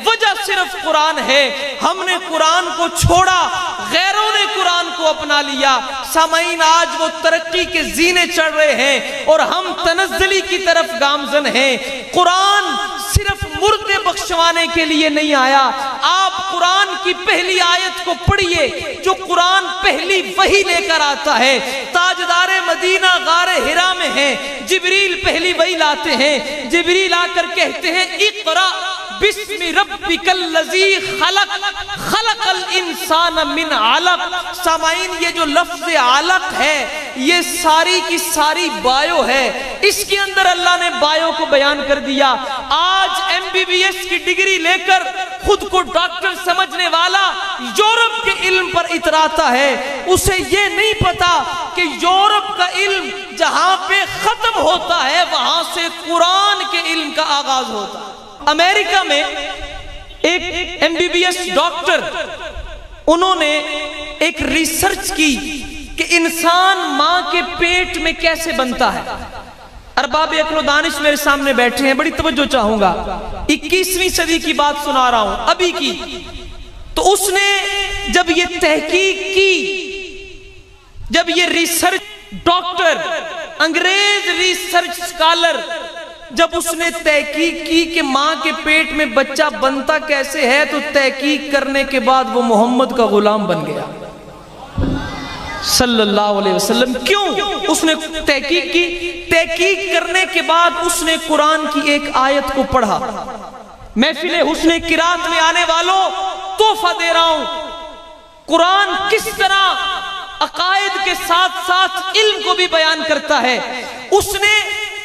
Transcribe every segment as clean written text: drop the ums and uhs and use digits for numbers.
وجہ صرف قرآن ہے. ہم نے قرآن کو چھوڑا, غیروں نے قرآن کو اپنا لیا. سامعین, آج وہ ترقی کے زینے چڑھ رہے ہیں اور ہم تنزلی کی طرف گامزن ہیں. قرآن صرف مردے بخشوانے کے لیے نہیں آیا. آپ قرآن کی پہلی آیت کو پڑھیے جو قرآن پہلی وحی لے کر آتا ہے. تاجدار مدینہ غار حرا میں ہیں, جبریل پہلی وحی لاتے ہیں. جبریل آ کر کہتے ہیں اقرا بسم ربک الذی خلق خلق الانسان من علق. سامعین, یہ جو لفظ علق ہے یہ ساری کی ساری بایو ہے. اس کے اندر اللہ نے بایو کو بیان کر دیا. آج MBBS کی ڈگری لے کر خود کو ڈاکٹر سمجھنے والا یورپ کے علم پر اتراتا ہے. اسے یہ نہیں پتا کہ یورپ کا علم جہاں پہ ختم ہوتا ہے وہاں سے قرآن کے علم کا آغاز ہوتا ہے. امریکہ میں ایک MBBS ڈاکٹر, انہوں نے ایک ریسرچ کی کہ انسان ماں کے پیٹ میں کیسے بنتا ہے. ارباب عقل و دانش میرے سامنے بیٹھے ہیں, بڑی توجہ چاہوں گا. 21ویں صدی کی بات سنا رہا ہوں, ابھی کی. تو اس نے جب یہ تحقیق کی, جب یہ ریسرچ ڈاکٹر, انگریز ریسرچ سکالر, جب اس نے تحقیق کی کہ ماں کے پیٹ میں بچہ بنتا کیسے ہے, تو تحقیق کرنے کے بعد وہ محمد کا غلام بن گیا صلی اللہ علیہ وسلم. کیوں؟ اس نے تحقیق کی. تحقیق کرنے کے بعد اس نے قرآن کی ایک آیت کو پڑھا. محفل حسن قرات میں آنے والوں تحفہ دے رہا ہوں, قرآن کس طرح عقائد کے ساتھ ساتھ علم کو بھی بیان کرتا ہے. اس نے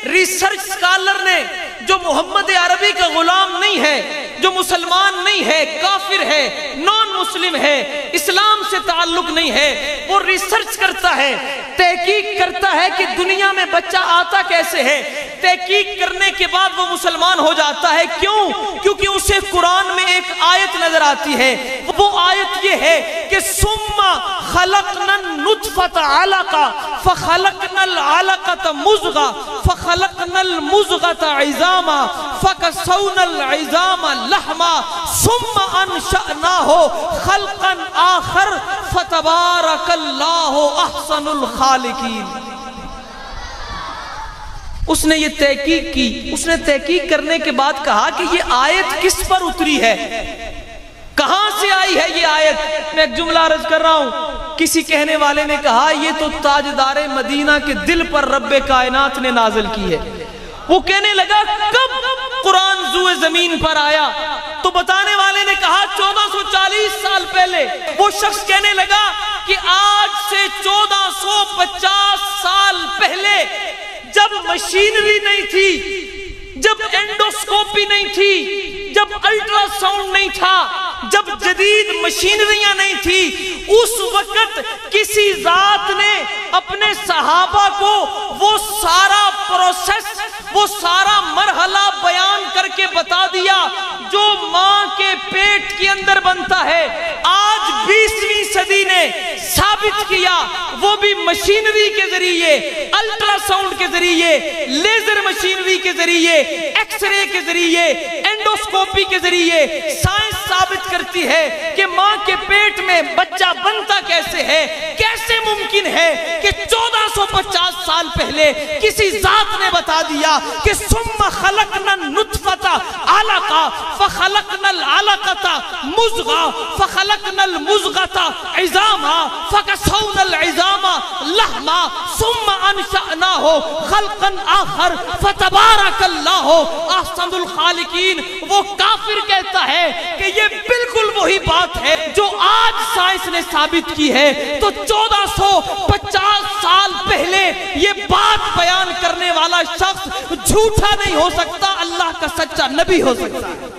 ریسرچ سکالر نے, جو محمد عربی کا غلام نہیں ہے, جو مسلمان نہیں ہے, کافر ہے, نان مسلم ہے, اسلام سے تعلق نہیں ہے, وہ ریسرچ کرتا ہے, تحقیق کرتا ہے کہ دنیا میں بچہ آتا کیسے ہے. تحقیق کرنے کے بعد وہ مسلمان ہو جاتا ہے. کیوں؟ کیونکہ اسے قرآن میں ایک آیت نظر آتی ہے. وہ آیت یہ ہے کہ ثم خلقنا النطفة علقة فخلقنا العلقة مضغة فخلقنا المضغة عظاما فكسونا العظام لحما ثم انشأناه خلقا آخر فتبارك الله احسن الخالقين. اس نے یہ تحقیق کی. اس نے تحقیق کرنے کے بعد کہا کہ یہ آیت کس پر اتری ہے, کہاں سے آئی ہے یہ آیت. میں ایک جملہ عرض کر رہا ہوں. کسی کہنے والے نے کہا یہ تو تاجدار مدینہ کے دل پر رب کائنات نے نازل کی ہے. وہ کہنے لگا کب قرآن زوئے زمین پر آیا, تو بتانے والے نے کہا 1440 سال پہلے. وہ شخص کہنے لگا کہ آج سے 1450 سال پہلے, جب مشینری نہیں تھی, جب اینڈوسکوپی نہیں تھی, جب الٹرا ساؤنڈ نہیں تھا, جب جدید مشینریاں نہیں تھی, اس وقت کسی ذات نے اپنے صحابہ کو وہ سارا پروسیس, وہ سارا مرحلہ بیان کر کے بتا دیا جو ماں کے پیٹ کے اندر بنتا ہے. آج 20ویں صدی نے ثابت کیا, وہ بھی مشینری کے ذریعے, الٹرا ساؤنڈ کے ذریعے, لیزر مشینری کے ذریعے, ایکس رے کے ذریعے, اینڈوسکوپی کے ذریعے. سائنس ثابت کرتی ہے کہ ماں کے پیٹ میں بچہ بنتا کیسے ہے. کیسے ممکن ہے کہ 1450 سال پہلے کسی ذات نے بتا دیا کہ ثم خلقنا النطفة علقة فخلقنا العلقة مضغة فخلقنا المضغة عظاما فكسونا العظام لحما ثم انشأناه خلقا آخر فتبارك الله احسن الخالقين. وہ کافر کہتا ہے کہ یہ بالکل وہی بات ہے جو آج سائنس نے ثابت کی ہے. تو 1450 سال پہلے یہ بات بیان کرنے والا شخص جھوٹا نہیں ہو سکتا, اللہ کا سچا نبی ہو سکتا ہے.